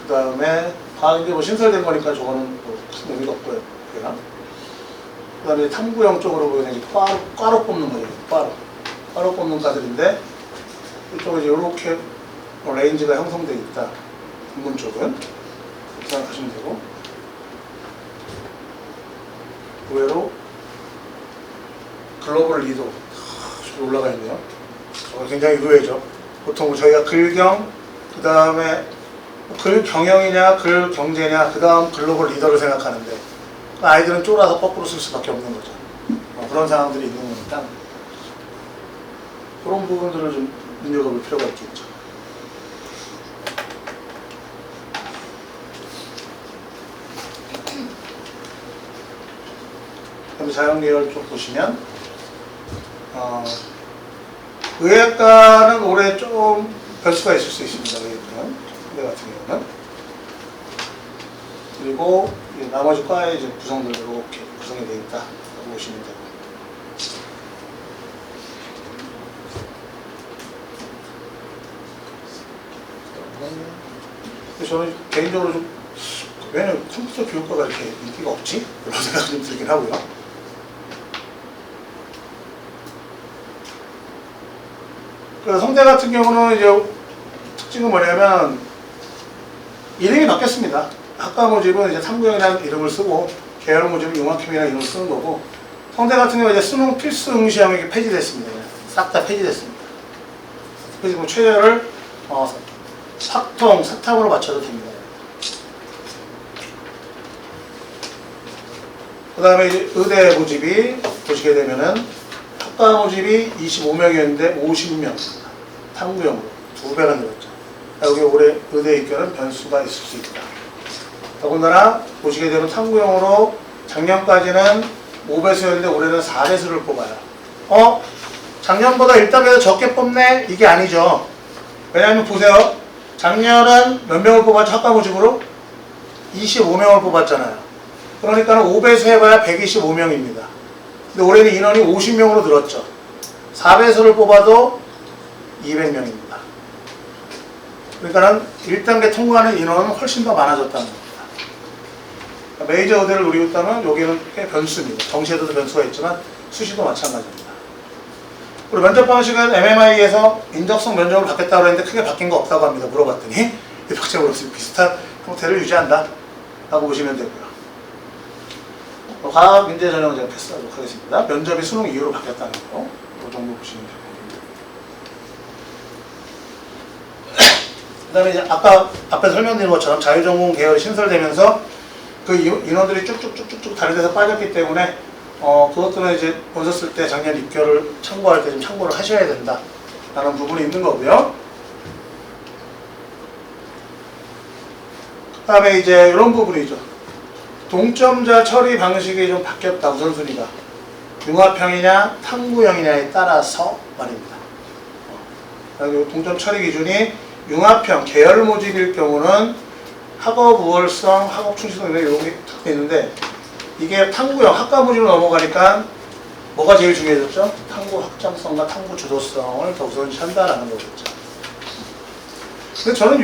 그 다음에 과학인데 뭐 신설된 거니까 저거는 뭐 무슨 의미가 없고요. 그 다음에 탐구형 쪽으로 보이는 게 꽈로 뽑는 거예요. 꽈로 뽑는 과들인데 이쪽은 이제 이렇게 레인지가 형성되어 있다. 본문 쪽은 그렇게 생각하시면 되고, 의외로 글로벌 리더 저기 올라가 있네요. 저거 굉장히 의외죠. 보통 저희가 글경, 그 다음에 글 경영이냐 글 경제냐 그 다음 글로벌 리더를 생각하는데 아이들은 쫄아서 거꾸로 쓸 수밖에 없는 거죠. 그런 상황들이 있는 거니까 그런 부분들을 좀 눈여겨볼 필요가 있겠죠. 그럼 자연계열 쪽 보시면 의학과는 올해 좀 변수가 있을 수 있습니다. 의학과는 현대 같은 경우는. 그리고 나머지 과의 이제 구성들로 이렇게 구성이 되어 있다고 보시면 되고. 저는 개인적으로 좀 왜 컴퓨터 교육과가 이렇게 인기가 없지? 이런 생각이 좀 들긴 하고요. 그 성대 같은 경우는 이제 특징은 뭐냐면 이름이 바뀌었습니다. 학과 모집은 이제 탐구형이라는 이름을 쓰고 계열 모집은 융합형이라는 이름을 쓰는 거고, 성대 같은 경우는 이제 수능 필수 응시형이 폐지됐습니다. 싹 다 폐지됐습니다. 그래서 뭐 최저를 사탐으로 맞춰도 됩니다. 그 다음에 의대 모집이 보시게 되면은 학과 모집이 25명이었는데 50명 탐구형으로 2배가 늘었죠. 여기 올해 의대 입결은 변수가 있을 수 있다. 더군다나 보시게 되면 탐구형으로 작년까지는 5배수였는데 올해는 4배수를 뽑아요. 작년보다 1단계에서 적게 뽑네? 이게 아니죠. 왜냐하면 보세요. 작년은 몇 명을 뽑았죠? 학과 모집으로? 25명을 뽑았잖아요. 그러니까 5배수 해봐야 125명입니다. 근데 올해는 인원이 50명으로 늘었죠. 4배수를 뽑아도 200명입니다. 그러니까 1단계 통과하는 인원은 훨씬 더 많아졌다는 겁니다. 메이저 의대를 노리고 있다면 여기는 꽤 변수입니다. 정시에도 변수가 있지만 수시도 마찬가지입니다. 그리고 면접 방식은 MMI에서 인적성 면접을 받겠다고 했는데 크게 바뀐 거 없다고 합니다. 물어봤더니 대표적으로 비슷한 형태를 유지한다 라고 보시면 되고요. 과학 민재 전형은 제가 패스하도록 하겠습니다. 면접이 수능 이후로 바뀌었다는 거, 이 정도 보시면 되고. 그 다음에 이제 아까 앞에 설명드린 것처럼 자유전공 계열이 신설되면서 그 인원들이 쭉쭉쭉쭉 다른 데서 빠졌기 때문에 그것들은 이제 원서 쓸 때 작년 입결을 참고할 때 좀 참고를 하셔야 된다 라는 부분이 있는 거고요. 그 다음에 이제 이런 부분이죠. 동점자 처리 방식이 좀 바뀌었다, 우선순위가. 융합형이냐 탐구형이냐에 따라서 말입니다. 동점 처리 기준이 융합형 계열 모집일 경우는 학업 우월성, 학업 충실성 이런 게 딱 있는데, 이게 탐구형 학과 모집으로 넘어가니까 뭐가 제일 중요해졌죠? 탐구 확장성과 탐구 주도성을 더 우선시한다라는 거겠죠. 근데 저는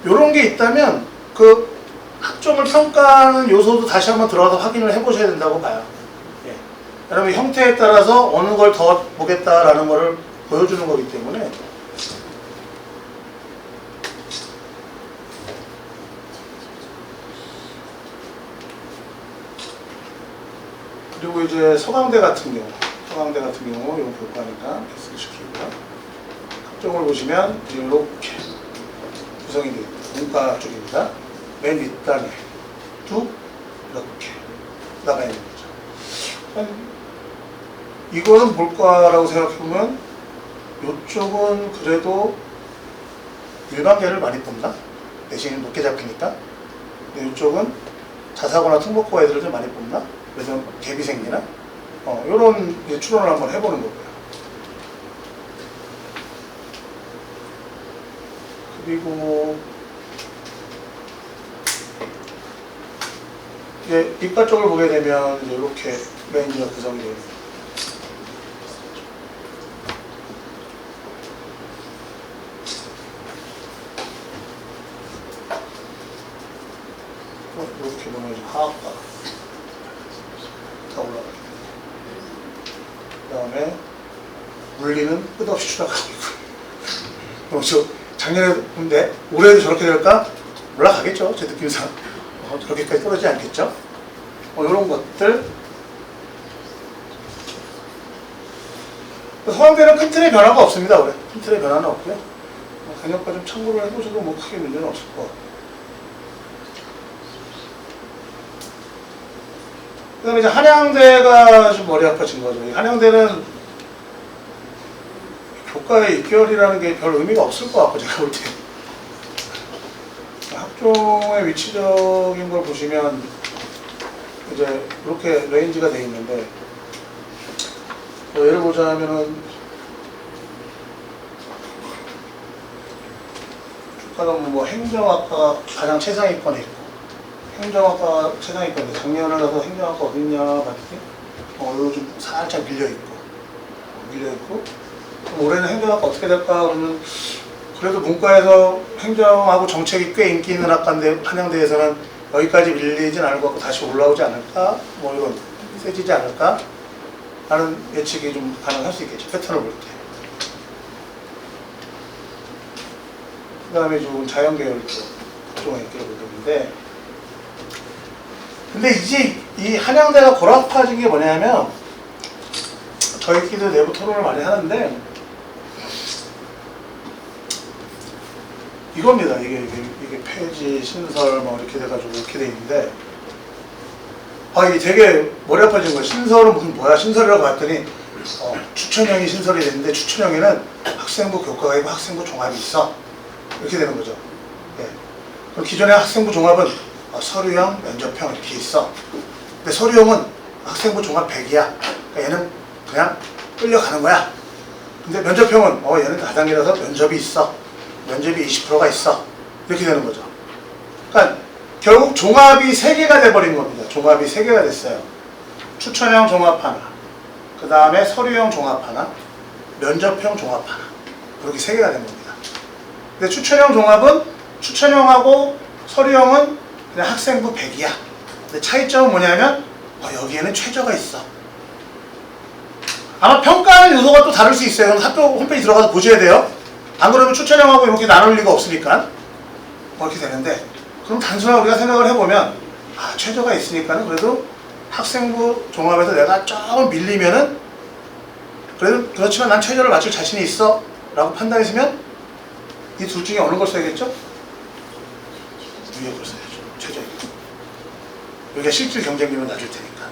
요런 게 있다면 그 학점을 평가하는 요소도 다시 한번 들어가서 확인을 해보셔야 된다고 봐요. 예. 여러분 형태에 따라서 어느 걸 더 보겠다라는 거를 보여주는 거기 때문에 그리고 이제 서강대 같은 경우 이거 볼 거니까 패스 시키고요. 학점을 보시면 이렇게 구성이 되어 있습니다. 문과 쪽입니다. 맨 윗단에 쭉 이렇게 나가 있는 거죠. 이거는 뭘까라고 생각해보면 이쪽은 그래도 일반계를 많이 뽑나? 내신이 높게 잡히니까. 근데 이쪽은 자사고나 특목고 애들을 좀 많이 뽑나? 그래서 갭이 생기나? 이런 추론을 한번 해보는 거고요. 그리고 이제 이과 쪽을 보게 되면 이제 이렇게 레인지가 구성이 되어 있습니다. 이렇게 보면 이제 화학과 다 올라가게 됩니다. 그 다음에 물리는 끝없이 추락하고 있고. 저 작년에 근데 올해도 저렇게 될까? 올라가겠죠. 제 느낌상. 저렇게까지 떨어지지 않겠죠. 이런 것들. 서강대는 큰 틀의 변화가 없습니다. 올해 큰 틀의 변화는 없고요. 강력과 좀 참고를 해보셔도 뭐 크게 문제는 없을 것 같고. 그 다음에 이제 한양대가 좀 머리 아파진 거죠. 한양대는 교과의 입결이라는 게 별 의미가 없을 것 같고, 제가 볼 때. 학종의 위치적인 걸 보시면 이제 이렇게 레인지가 되어 있는데, 예를 보자면은 교과는 뭐 행정학과 가장 최상위권에 있고, 행정학과 최상위권인데 작년에 가서 행정학과 어딨냐 봤더니 이거 좀 살짝 밀려있고 그럼 올해는 행정학과 어떻게 될까 그러면 그래도 문과에서 행정하고 정책이 꽤 인기 있는 학과인데 한양대에서는 여기까지 밀리진 않을 것 같고 다시 올라오지 않을까, 뭐 이런 세지지 않을까 하는 예측이 좀 가능할 수 있겠죠, 패턴을 볼 때. 그 다음에 좀 자연계열 쪽에 있기로 보는데, 근데 이제 이 한양대가 골아파진 게 뭐냐면, 저희끼리도 내부 토론을 많이 하는데 이겁니다. 이게 폐지, 신설 뭐 이렇게 돼가지고 이렇게 돼 있는데, 이게 되게 머리 아파진 거예요. 신설은 무슨 뭐야? 신설이라고 봤더니 추천형이 신설이 됐는데, 추천형에는 학생부 교과가 있고 학생부 종합이 있어. 이렇게 되는 거죠. 예. 그럼 기존의 학생부 종합은 서류형, 면접형 이렇게 있어. 근데 서류형은 학생부 종합 100이야. 그러니까 얘는 그냥 끌려가는 거야. 근데 면접형은 얘는 다단계라서 면접이 있어. 면접이 20%가 있어. 이렇게 되는 거죠. 그러니까 결국 종합이 3개가 돼버린 겁니다. 종합이 3개가 됐어요. 추천형 종합 하나, 그 다음에 서류형 종합 하나, 면접형 종합 하나. 그렇게 3개가 된 겁니다. 근데 추천형 종합은 추천형하고 서류형은 그냥 학생부 100이야. 근데 차이점은 뭐냐면 여기에는 최저가 있어. 아마 평가하는 요소가 또 다를 수 있어요. 그럼 학교 홈페이지 들어가서 보셔야 돼요. 안 그러면 추천형하고 이렇게 나눌 리가 없으니까 그렇게 되는데, 그럼 단순하게 우리가 생각을 해보면 최저가 있으니까는 그래도 학생부 종합에서 내가 조금 밀리면은 그래도 그렇지만 난 최저를 맞출 자신이 있어 라고 판단했으면 이 둘 중에 어느 걸 써야겠죠? 위에 걸 써야죠. 최저. 여기가 실질 경쟁력을 낮을 테니까.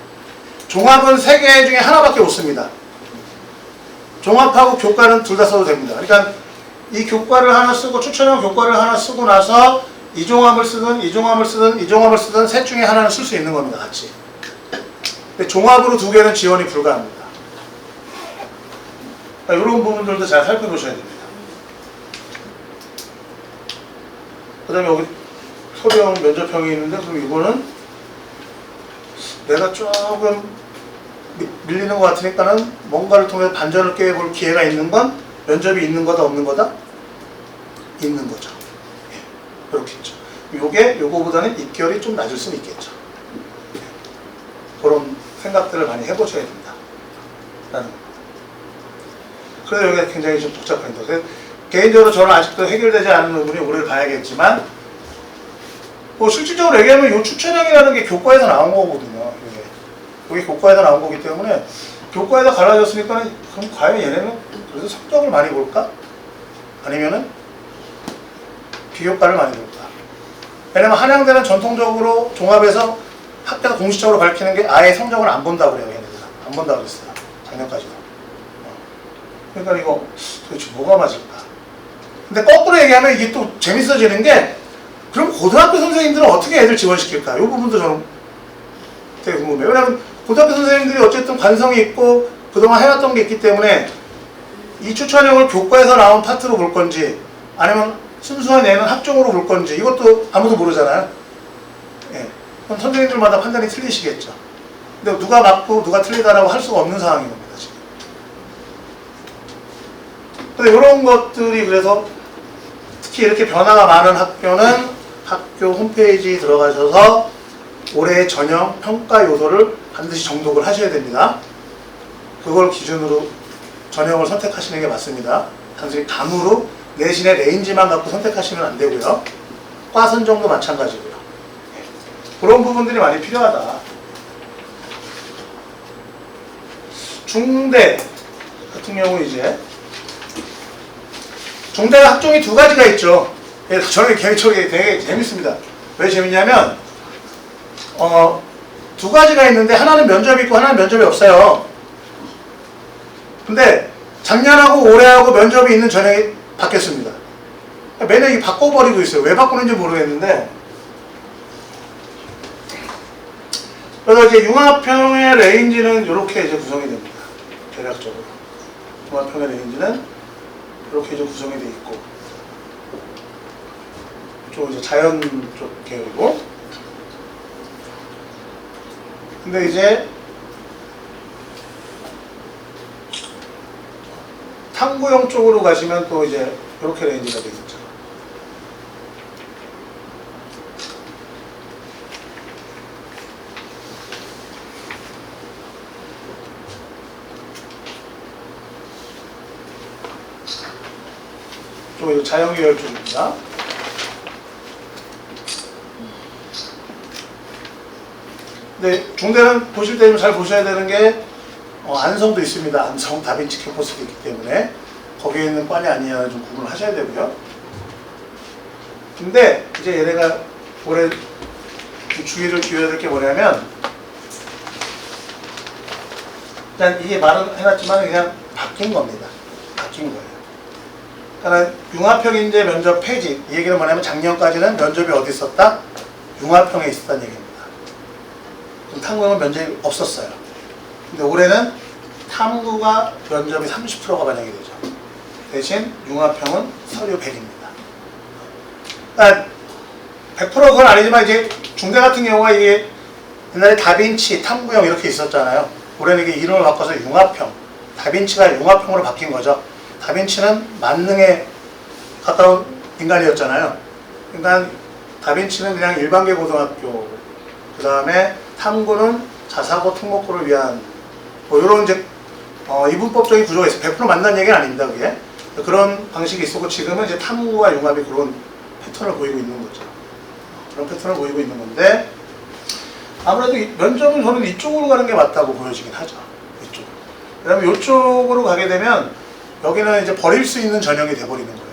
종합은 3개 중에 하나밖에 못 씁니다. 종합하고 교과는 둘 다 써도 됩니다. 그러니까 이 교과를 하나 쓰고 추천형 교과를 하나 쓰고 나서 이 종합을 쓰든 이 종합을 쓰든 이 종합을 쓰든 셋 중에 하나는 쓸 수 있는 겁니다. 같이. 근데 종합으로 2개는 지원이 불가합니다. 그러니까 이런 부분들도 잘 살펴보셔야 됩니다. 그 다음에 여기 서류형, 면접형이 있는데, 그럼 이거는 내가 조금 밀리는 것 같으니까는 뭔가를 통해 반전을 꾀해볼 기회가 있는 건 면접이 있는 거다, 없는 거다? 있는 거죠. 예, 그렇겠죠. 요거보다는 입결이 좀 낮을 수는 있겠죠. 예, 그런 생각들을 많이 해보셔야 된다. 라는 거. 그래서 여기가 굉장히 좀 복잡합니다. 개인적으로 저는 아직도 해결되지 않은 부분이 우리를 봐야겠지만, 뭐 실질적으로 얘기하면 이 추천형이라는 게 교과에서 나온 거거든요. 이게 교과에서 나온 거기 때문에 교과에서 갈라졌으니까 그럼 과연 얘네는 그래서 성적을 많이 볼까? 아니면은 비교과를 많이 볼까? 왜냐면 한양대는 전통적으로 종합에서 학교에서 공식적으로 밝히는 게 아예 성적을 안 본다고 그래요. 얘네들은 안 본다고 그랬어요. 작년까지도. 그러니까 이거 도대체 뭐가 맞을까? 근데 거꾸로 얘기하면 이게 또 재밌어지는 게, 그럼 고등학교 선생님들은 어떻게 애들 지원시킬까? 이 부분도 저는 되게 궁금해요. 왜냐면 고등학교 선생님들이 어쨌든 관성이 있고 그동안 해왔던 게 있기 때문에 이 추천형을 교과에서 나온 파트로 볼 건지 아니면 순수한 얘는 학종으로 볼 건지 이것도 아무도 모르잖아요. 예. 그럼 선생님들마다 판단이 틀리시겠죠. 근데 누가 맞고 누가 틀리다라고 할 수가 없는 상황인 겁니다, 지금. 근데 이런 것들이 그래서 특히 이렇게 변화가 많은 학교는 학교 홈페이지 들어가셔서 올해의 전형 평가 요소를 반드시 정독을 하셔야 됩니다. 그걸 기준으로 전형을 선택하시는 게 맞습니다. 단순히 감으로 내신의 레인지만 갖고 선택하시면 안 되고요. 과 선정도 마찬가지고요. 그런 부분들이 많이 필요하다. 중대 같은 경우 이제 중대가 학종이 두 가지가 있죠. 저는 개인적으로 되게 재밌습니다. 왜 재밌냐면 두 가지가 있는데 하나는 면접이 있고 하나는 면접이 없어요. 근데 작년하고 올해하고 면접이 있는 전형이 바뀌었습니다. 매년 이 바꿔버리고 있어요. 왜 바꾸는지 모르겠는데. 그래서 이제 융합형의 레인지는 이렇게 이제 구성이 됩니다. 대략적으로. 융합형의 레인지는 이렇게 이제 구성이 되어 있고. 좀 이제 자연 쪽 계열이고. 근데 이제 탐구형 쪽으로 가시면 또 이제 이렇게 레인지가 되겠죠. 또 이제 자연계열 쪽입니다. 근데 중대는 보실 때 잘 보셔야 되는 게 안성도 있습니다. 안성 다빈치 캠퍼스도 있기 때문에 거기에 있는 과냐 아니냐는 좀 구분을 하셔야 되고요. 근데 이제 얘네가 올해 주의를 기울여야 될 게 뭐냐면 일단 이게 말은 해놨지만 그냥 바뀐 겁니다. 바뀐 거예요. 그러니까 융합형인재 면접 폐지. 이 얘기는 뭐냐면 작년까지는 면접이 어디 있었다? 융합형에 있었다는 얘기입니다. 탐구형은 면접이 없었어요. 근데 올해는 탐구가 면접이 30%가 반영이 되죠. 대신 융합형은 서류 100입니다. 그러니까 100%는 그건 아니지만 이제 중대 같은 경우가 이게 옛날에 다빈치, 탐구형 이렇게 있었잖아요. 올해는 이게 이름을 바꿔서 융합형. 다빈치가 융합형으로 바뀐 거죠. 다빈치는 만능에 가까운 인간이었잖아요. 그러니까 다빈치는 그냥 일반계 고등학교, 그 다음에 탐구는 자사고 특목고를 위한 뭐 이런 이제 이분법적인 구조가 있어요. 100% 맞는 얘기는 아닙니다. 그게 그런 방식이 있었고 지금은 이제 탐구와 융합이 그런 패턴을 보이고 있는 거죠. 그런 패턴을 보이고 있는 건데 아무래도 면접은 저는 이쪽으로 가는 게 맞다고 보여지긴 하죠. 이쪽. 왜냐면 이쪽으로 가게 되면 여기는 이제 버릴 수 있는 전형이 돼버리는 거예요.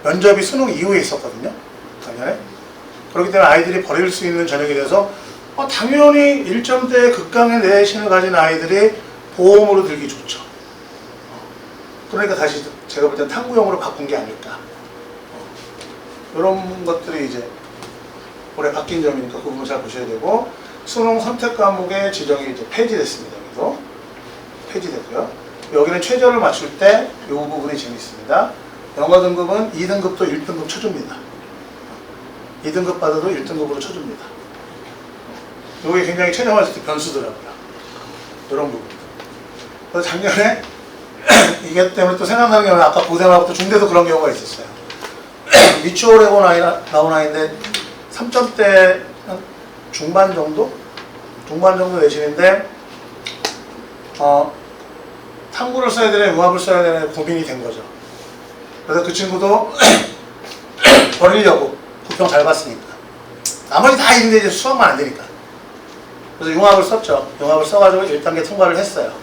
면접이 수능 이후에 있었거든요. 작년에. 그렇기 때문에 아이들이 버릴 수 있는 전형이 돼서 당연히 1점대 극강의 내신을 가진 아이들이 보험으로 들기 좋죠. 그러니까 다시 제가 볼 땐 탐구형으로 바꾼 게 아닐까. 이런 것들이 이제 올해 바뀐 점이니까 그 부분 잘 보셔야 되고 수능 선택 과목의 지정이 이제 폐지됐습니다. 여기도 폐지됐고요. 여기는 최저를 맞출 때 이 부분이 재밌습니다. 영어 등급은 2등급도 1등급 쳐줍니다. 2등급 받아도 1등급으로 쳐줍니다. 이게 굉장히 최저 맞을 때 변수더라고요. 이런 부분. 그래서 작년에 이게 때문에 또 생각나는 경우는 아까 고생하고 또 중대도 그런 경우가 있었어요. 미추홀하고 나온 아이인데 3점대 중반 정도? 중반 정도 내신인데 탐구를 써야 되나 융합을 써야 되나 고민이 된 거죠. 그래서 그 친구도 버리려고 부평 잘 봤으니까 나머지 다 있는데 이제 수학만 안 되니까 그래서 융합을 썼죠. 융합을 써가지고 1단계 통과를 했어요.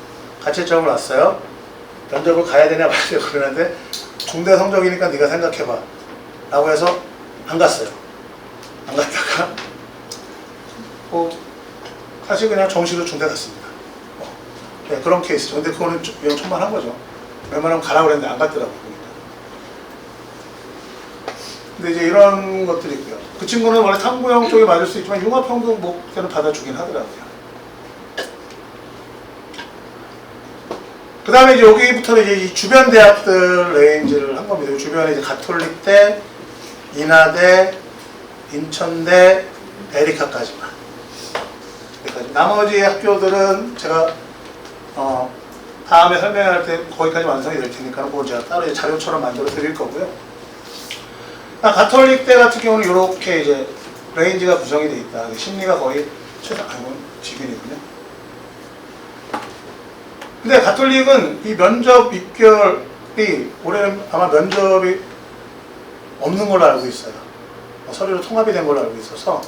가채점을 놨어요. 면접을 가야 되냐 말아야 되냐 그러는데 중대 성적이니까 네가 생각해봐 라고 해서 안 갔어요. 안 갔다가 사실 그냥 정시로 중대 갔습니다. 네, 그런 케이스죠. 근데 그거는 위험천만한 거죠. 웬만하면 가라고 그랬는데 안 갔더라고요. 그러니까. 근데 이제 이런 것들이 있고요. 그 친구는 원래 탐구형 쪽에 맞을 수 있지만 융합형도 뭐 그때는 받아주긴 하더라고요. 그 다음에 이제 여기부터는 이제 이 주변 대학들 레인지를 한 겁니다. 주변에 이제 가톨릭대, 인하대, 인천대, 에리카까지만. 나머지 학교들은 제가 다음에 설명할 때 거기까지 완성이 될 테니까 그거 제가 따로 이제 자료처럼 만들어 드릴 거고요. 가톨릭대 같은 경우는 이렇게 이제 레인지가 구성이 돼 있다. 심리가 거의 최상, 지균이군요. 근데 가톨릭은 이 면접 입결이 올해는 아마 면접이 없는 걸로 알고 있어요. 서류로 통합이 된 걸로 알고 있어서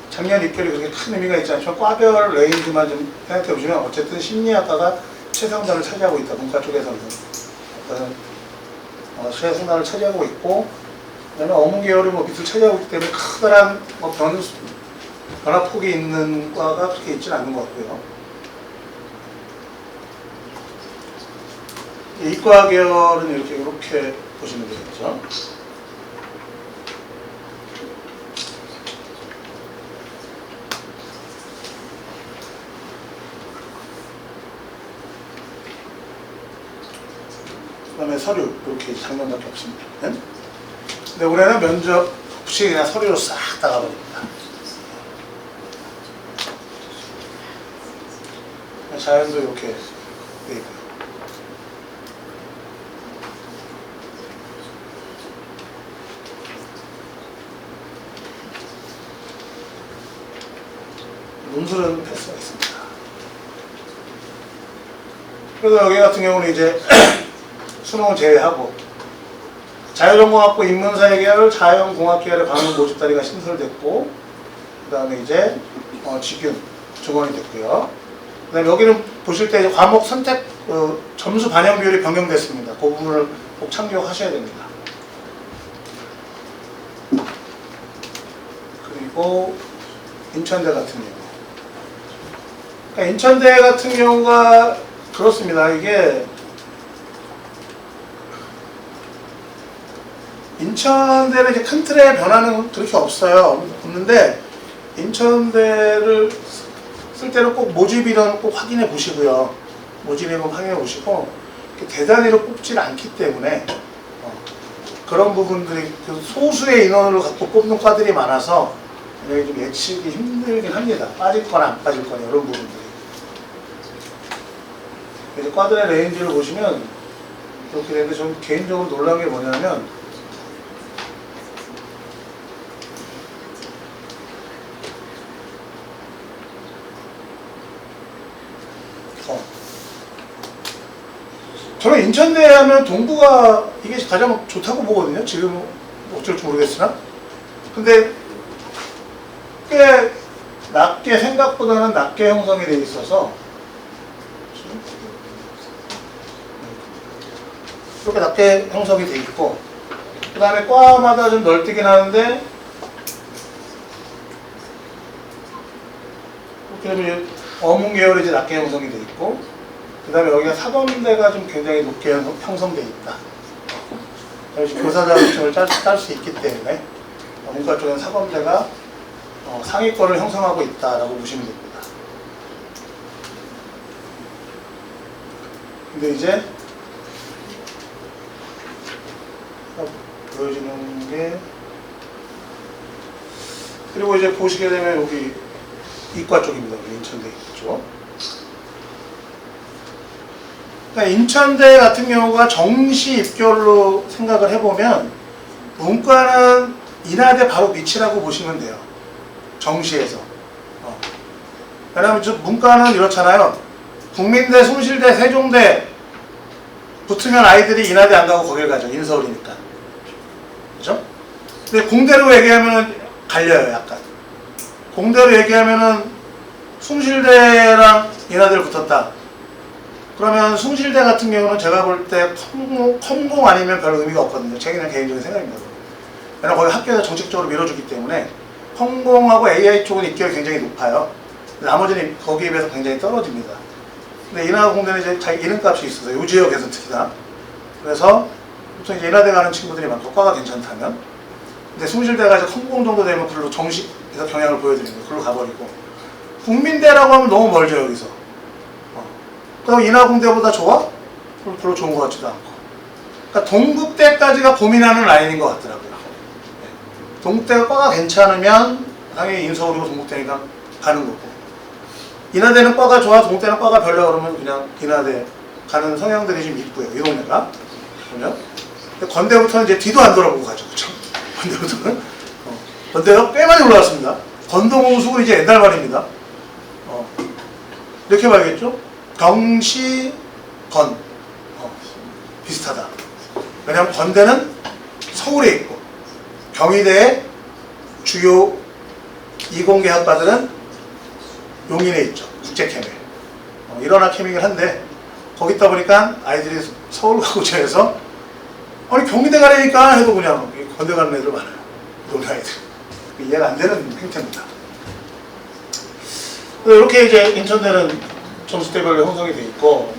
작년 입결이 그렇게 큰 의미가 있지 않지만 과별 레인지만 좀 생각해 보시면 어쨌든 심리학과가 최상단을 차지하고 있다. 문과 쪽에서는 최상단을 차지하고 있고, 그다음에 어문 계열이 뭐 밑을 차지하고 있기 때문에 커다란 뭐 변화폭이 있는 과가 그렇게 있지는 않는 것 같고요. 이과 계열은 이렇게 보시면 되겠죠. 그 다음에 서류, 이렇게 작년밖에 없습니다. 네? 근데 올해는 면접 없이 그냥 서류로 싹 나가버립니다. 자연도 이렇게 돼 있고요. 논술은 패스가 있습니다. 그래서 여기 같은 경우는 이제 수능을 제외하고 자유전공학부 인문사회 계열, 자연공학 계열의 강원 모집다리가 신설됐고, 그 다음에 이제 직균 증원이 됐고요. 그 다음에 여기는 보실 때 이제 과목 선택 점수 반영 비율이 변경됐습니다. 그 부분을 꼭 참고하셔야 됩니다. 그리고 인천대 같은 경우, 그러니까 인천대 같은 경우가 그렇습니다. 이게 인천대는 이제 큰 틀의 변화는 그렇게 없는데, 인천대를 쓸 때는 꼭 모집이든 꼭 확인해 보시고요. 모집이든 확인해 보시고, 대단위로 뽑질 않기 때문에 그런 부분들이 소수의 인원을 갖고 뽑는 과들이 많아서 굉장히 좀 예측이 힘들긴 합니다. 빠질 거나 안 빠질 거나 이런 부분들이. 그래서 과들의 레인지를 보시면 그렇게 되는데, 좀 개인적으로 놀란 게 뭐냐면, 저는 인천대 하면 동부가 이게 가장 좋다고 보거든요. 지금 어쩔지 모르겠으나. 근데 꽤 낮게, 생각보다는 낮게 형성이 되어 있어서 이렇게 낮게 형성이 되어 있고, 그 다음에 과마다 좀 널뛰긴 하는데, 이렇게 되면 어문 계열이 이제 낮게 형성이 되어 있고, 그 다음에 여기가 사범대가 좀 굉장히 높게 형성되어 있다. 교사 자격증을 딸 수 있기 때문에 문과 쪽은 사범대가 상위권을 형성하고 있다라고 보시면 됩니다. 근데 이제 보여지는 게, 그리고 이제 보시게 되면 여기 이과 쪽입니다. 인천대 있죠. 그러니까 인천대 같은 경우가 정시 입결로 생각을 해보면 문과는 인하대 바로 밑이라고 보시면 돼요. 정시에서. 왜냐하면 문과는 이렇잖아요. 국민대, 숭실대, 세종대 붙으면 아이들이 인하대 안 가고 거길 가죠. 인서울이니까. 그죠? 근데 공대로 얘기하면 갈려요, 약간. 공대로 얘기하면은 숭실대랑 인하대를 붙었다. 그러면 숭실대 같은 경우는 제가 볼 때 컴공 아니면 별 의미가 없거든요. 제 그냥 개인적인 생각입니다. 왜냐면 거기 학교에서 정책적으로 밀어주기 때문에 컴공하고 AI 쪽은 입결이 굉장히 높아요. 나머지는 거기에 비해서 굉장히 떨어집니다. 근데 인하공대는 이제 자기 이름값이 있어서 요 지역에서 특히나. 그래서 보통 이제 인하대 가는 친구들이 많고 과가 괜찮다면. 근데 숭실대가 이제 컴공 정도 되면 그걸로 정식에서 경향을 보여드리는 거예요. 그걸로 가버리고. 국민대라고 하면 너무 멀죠, 여기서. 그럼 인하공대보다 좋아? 별로 좋은 것 같지도 않고. 그러니까 동국대까지가 고민하는 라인인 것 같더라고요. 동국대가 과가 괜찮으면 당연히 인서울이고 동국대니까 가는 거고. 인하대는 과가 좋아, 동국대는 과가 별로 그러면 그냥 인하대 가는 성향들이 좀 있고요. 이 동네가. 보면. 근데 건대부터는 이제 뒤도 안 돌아보고 가죠. 그쵸? 건대부터는. 근데요, 꽤 많이 올라왔습니다. 건동우숙은 이제 옛날 말입니다. 이렇게 봐야겠죠? 경시, 건. 비슷하다. 왜냐하면 건대는 서울에 있고, 경희대의 주요 이공계 학과들은 용인에 있죠. 국제케믹. 일원화 케믹을 한데, 거기 있다 보니까 아이들이 서울 가고자 해서, 아니, 경희대 가려니까 해도 그냥 건대 가는 애들 많아요. 동네 아이들. 이해가 안 되는 행태입니다. 이렇게 이제 인천대는 점수대별로 형성이 되어 있고,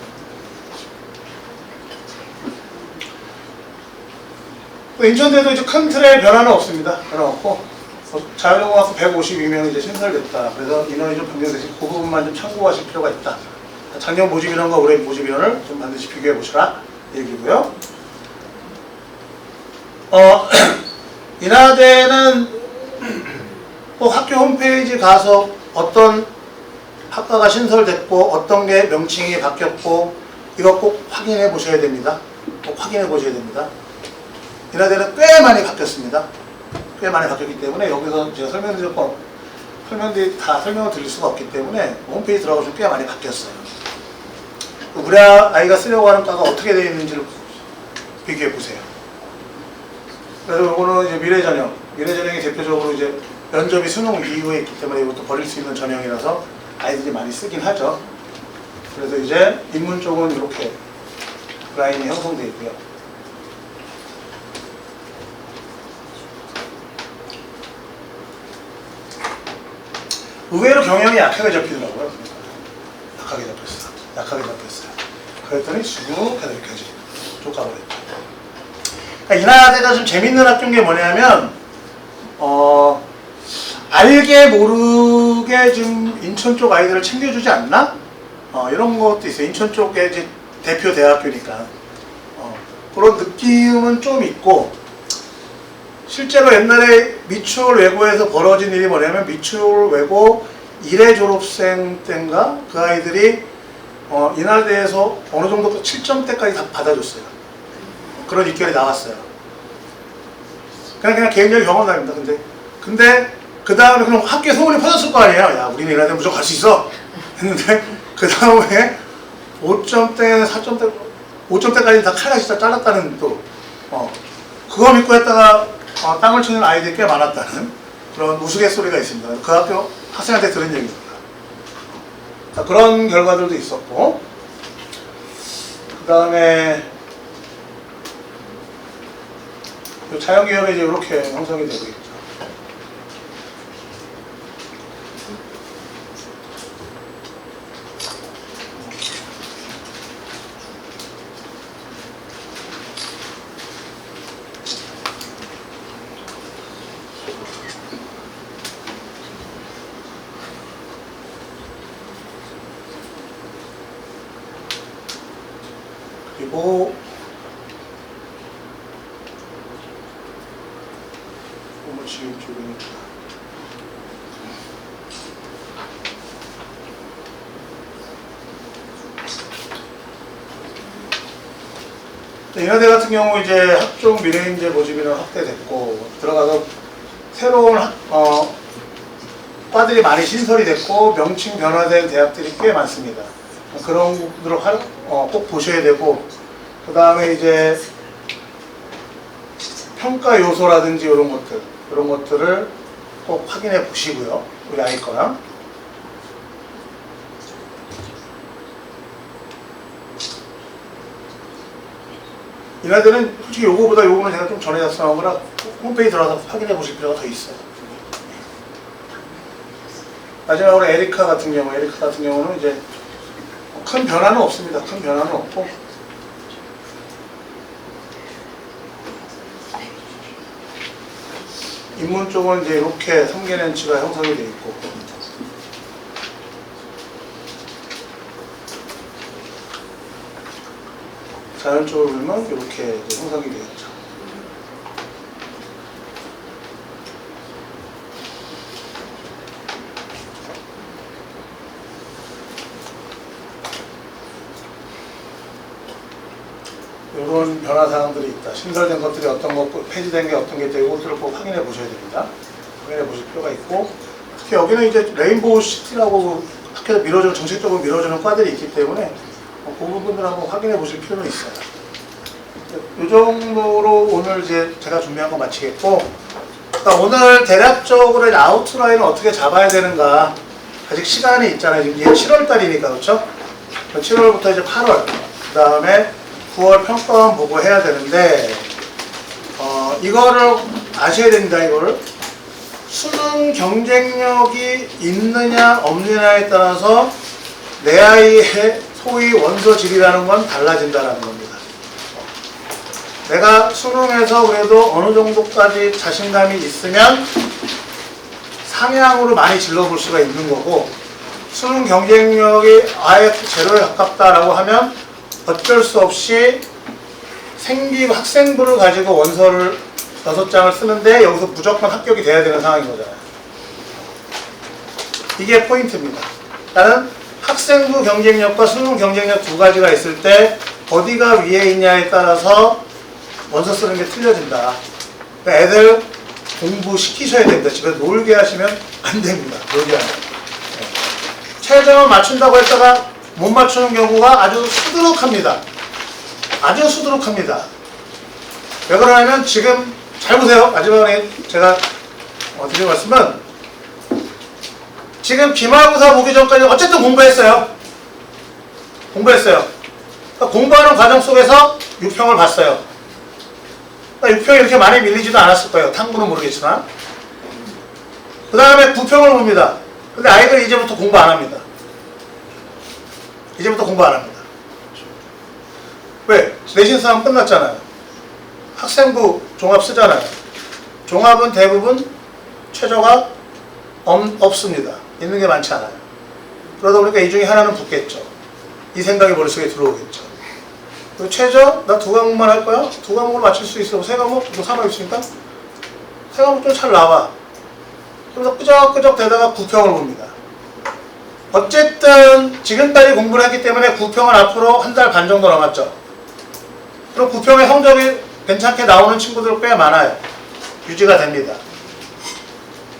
인천대도 이제 큰 틀의 변화는 없습니다. 변화 없고, 자연공학부 152명이 이제 신설됐다. 그래서 인원이 좀 변경되시, 그 부분만 좀 참고하실 필요가 있다. 작년 모집 인원과 올해 모집 인원을 좀 반드시 비교해 보시라 얘기고요. 인하대는 꼭 학교 홈페이지 가서 어떤 학과가 신설됐고 어떤 게 명칭이 바뀌었고 이거 꼭 확인해 보셔야 됩니다. 꼭 확인해 보셔야 됩니다. 인하대는 꽤 많이 바뀌었습니다. 꽤 많이 바뀌었기 때문에 여기서 제가 다 설명을 드릴 수가 없기 때문에 홈페이지 들어가시면 꽤 많이 바뀌었어요. 우리 아이가 쓰려고 하는 과가 어떻게 되어 있는지를 비교해 보세요. 그래서 이거는 이제 미래전형이 대표적으로 이제 면접이 수능 이후에 있기 때문에 이것도 버릴 수 있는 전형이라서 아이들이 많이 쓰긴 하죠. 그래서 이제 인문 쪽은 이렇게 라인이 형성되어 있고요. 의외로 경영이 약하게 잡히더라고요. 약하게 잡혔어요. 그랬더니 쭉 해서 여기까지 쭉 가버렸죠. 그러니까 인하대가 좀 재밌는 학교인 게 뭐냐면 알게 모르게 좀 인천 쪽 아이들을 챙겨주지 않나? 이런 것도 있어요. 인천 쪽에 이제 대표 대학교니까 그런 느낌은 좀 있고, 실제로 옛날에 미추홀 외고에서 벌어진 일이 뭐냐면 미추홀 외고 1회 졸업생 때인가 그 아이들이 인하대에서 어느 정도 7점대까지 다 받아줬어요. 그런 입결이 나왔어요. 그냥 개인적인 경험담입니다. 근데 그 다음에 그럼 학교에 소문이 퍼졌을 거 아니에요. 야, 우리는 인하대 무조건 갈 수 있어. 했는데 그 다음에 5점대, 4점대, 5점대까지 다 칼같이 다 잘랐다는 또 그거 믿고 했다가 땅을 치는 아이들이 꽤 많았다는 그런 우스갯소리가 있습니다. 그 학교 학생한테 들은 얘기입니다. 그런 결과들도 있었고, 그 다음에 자연기업이 이제 이렇게 형성이 되고 있죠. 그리고 지금 쪽이니까 인하대 같은 경우 이제 학종 미래인재 모집인은 확대됐고 들어가서 새로운 과들이 많이 신설이 됐고 명칭 변화된 대학들이 꽤 많습니다. 그런 부분들을 꼭 보셔야 되고, 그 다음에 이제 평가 요소라든지 이런 것들을 꼭 확인해 보시고요. 우리 아이 거랑. 인하대는 솔직히 요거는 제가 좀 전에 작성한 거라 홈페이지 들어가서 확인해 보실 필요가 더 있어요. 마지막으로 에리카 같은 경우는 이제 큰 변화는 없습니다. 큰 변화는 없고, 인문 쪽은 이제 이렇게 3개년치가 형성이 되어 있고, 자연 쪽을 보면 이렇게 이제 형성이 되어 있죠. 변화 사항들이 있다. 신설된 것들이 어떤 것, 폐지된 게 어떤 게 있다. 이것들을 꼭 확인해 보셔야 됩니다. 확인해 보실 필요가 있고, 특히 여기는 이제 레인보우 시티라고 학교에 밀어주는, 정책적으로 밀어주는 과들이 있기 때문에 그 부분들 한번 확인해 보실 필요는 있어요. 이 정도로 오늘 이제 제가 준비한 거 마치겠고, 그러니까 오늘 대략적으로 아웃라인을 어떻게 잡아야 되는가, 아직 시간이 있잖아요. 지금 이게 7월 달이니까, 그렇죠? 7월부터 이제 8월, 그 다음에 9월 평가원 보고 해야 되는데, 이거를 아셔야 됩니다. 이거를 수능 경쟁력이 있느냐 없느냐에 따라서 내 아이의 소위 원서질이라는 건 달라진다는 겁니다. 내가 수능에서 그래도 어느 정도까지 자신감이 있으면 상향으로 많이 질러볼 수가 있는 거고, 수능 경쟁력이 아예 제로에 가깝다라고 하면 어쩔 수 없이 학생부를 가지고 원서를 6장을 쓰는데 여기서 무조건 합격이 돼야 되는 상황인 거잖아요. 이게 포인트입니다. 나는 학생부 경쟁력과 수능 경쟁력 두 가지가 있을 때 어디가 위에 있냐에 따라서 원서 쓰는 게 틀려진다. 그러니까 애들 공부시키셔야 됩니다. 집에서 놀게 하시면 안 됩니다. 놀게 하면. 최저만 맞춘다고 했다가 못 맞추는 경우가 아주 수두룩합니다. 아주 수두룩합니다. 왜 그러냐면 지금 잘 보세요. 마지막에 제가 드린 말씀은 지금 기말고사 보기 전까지 어쨌든 공부했어요. 그러니까 공부하는 과정 속에서 6평을 봤어요. 그러니까 6평이 이렇게 많이 밀리지도 않았을 거예요. 탐구는 모르겠지만. 그 다음에 9평을 봅니다. 근데 아이들이 이제부터 공부 안 합니다. 왜? 내신 수업 끝났잖아요. 학생부 종합 쓰잖아요. 종합은 대부분 최저가 없습니다. 있는 게 많지 않아요. 그러다 보니까 이 중에 하나는 붙겠죠. 이 생각이 머릿속에 들어오겠죠. 그리고 최저? 나 2과목만 할 거야? 2과목을 맞출 수 있어. 3과목? 너 3학 있으니까? 3과목 좀 잘 나와. 그래서 끄적끄적 대다가 9평을 봅니다. 어쨌든 지금까지 공부를 했기 때문에 9평은 앞으로 한 달 반 정도 남았죠. 그럼 9평의 성적이 괜찮게 나오는 친구들 꽤 많아요. 유지가 됩니다.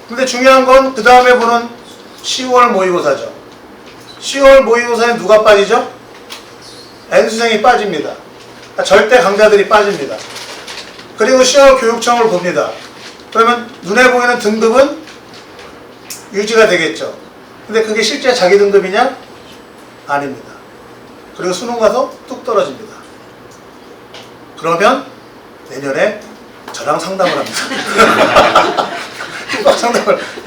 근데 중요한 건 그 다음에 보는 10월 모의고사죠. 10월 모의고사에 누가 빠지죠? N수생이 빠집니다. 그러니까 절대 강자들이 빠집니다. 그리고 10월 교육청을 봅니다. 그러면 눈에 보이는 등급은 유지가 되겠죠. 근데 그게 실제 자기 등급이냐? 아닙니다. 그리고 수능 가서 뚝 떨어집니다. 그러면 내년에 저랑 상담을 합니다.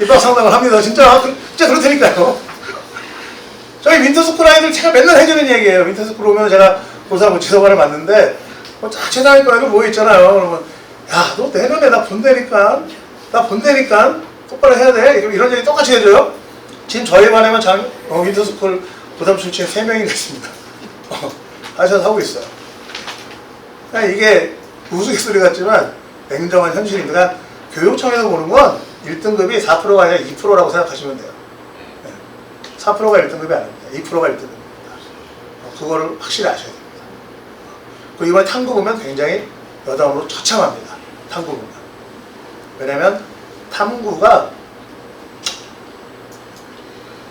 입학 상담을 합니다. 진짜 그렇다니까요. 저희 윈터스쿨 아이들 제가 맨날 해주는 얘기예요. 윈터스쿨 오면 제가 고사하고 지도관을 맞는데 최상위권 아이들 모여있잖아요. 그러면 야, 너 내년에 나 본다니까 똑바로 해야 돼. 이런 얘기 똑같이 해줘요. 지금 저희 반에만 윈터스쿨 고3 출신 3명이 있습니다. 하셔서 하고 있어요. 그러니까 이게 우스갯소리 같지만 냉정한 현실입니다. 교육청에서 보는 건 1등급이 4%가 아니라 2%라고 생각하시면 돼요. 4%가 1등급이 아닙니다. 2%가 1등급입니다. 그거를 확실히 아셔야 됩니다. 그리고 이번에 탐구 보면 굉장히 여담으로 처참합니다. 탐구 보면. 왜냐면 탐구가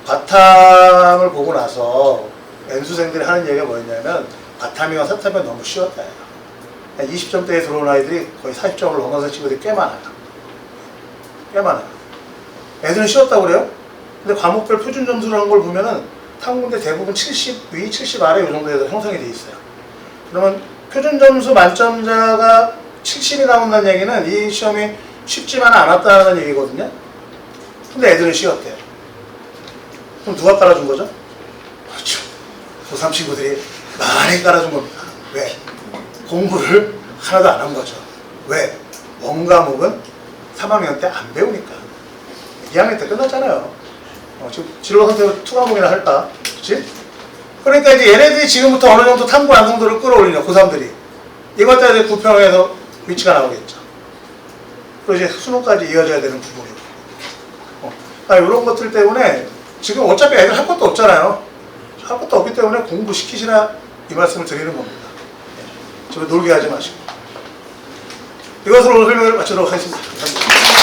바탕을 보고 나서 N수생들이 하는 얘기가 뭐였냐면 바탕이와 사탐이 너무 쉬웠다. 20점대에 들어온 아이들이 거의 40점을 넘어선 친구들이 꽤 많아요. 애들은 쉬웠다고 그래요? 근데 과목별 표준 점수를 한 걸 보면은 탐구인데 대부분 70 위, 70 아래 이 정도에서 형성이 돼 있어요. 그러면 표준 점수 만점자가 70이 나온다는 얘기는 이 시험이 쉽지만 않았다는 얘기거든요. 근데 애들은 쉬웠대요. 그럼 누가 깔아준 거죠? 그렇죠. 고3 친구들이 많이 깔아준 겁니다. 왜? 공부를 하나도 안 한 거죠. 왜? 원과목은 3학년 때 안 배우니까. 2학년 때 끝났잖아요. 지금 진로 선택을 2과목이나 할까? 그치? 그러니까 이제 얘네들이 지금부터 어느 정도 탐구 완성도를 끌어올리냐, 고3들이. 이것 때문에 9평에서 위치가 나오겠죠. 그리고 이제 수능까지 이어져야 되는 부분이고. 그러니까 이런 것들 때문에 지금 어차피 애들 할 것도 없잖아요. 할 것도 없기 때문에 공부시키시라 이 말씀을 드리는 겁니다. 집에 놀게 하지 마시고. 이것으로 오늘 설명을 마치도록 하겠습니다. 감사합니다.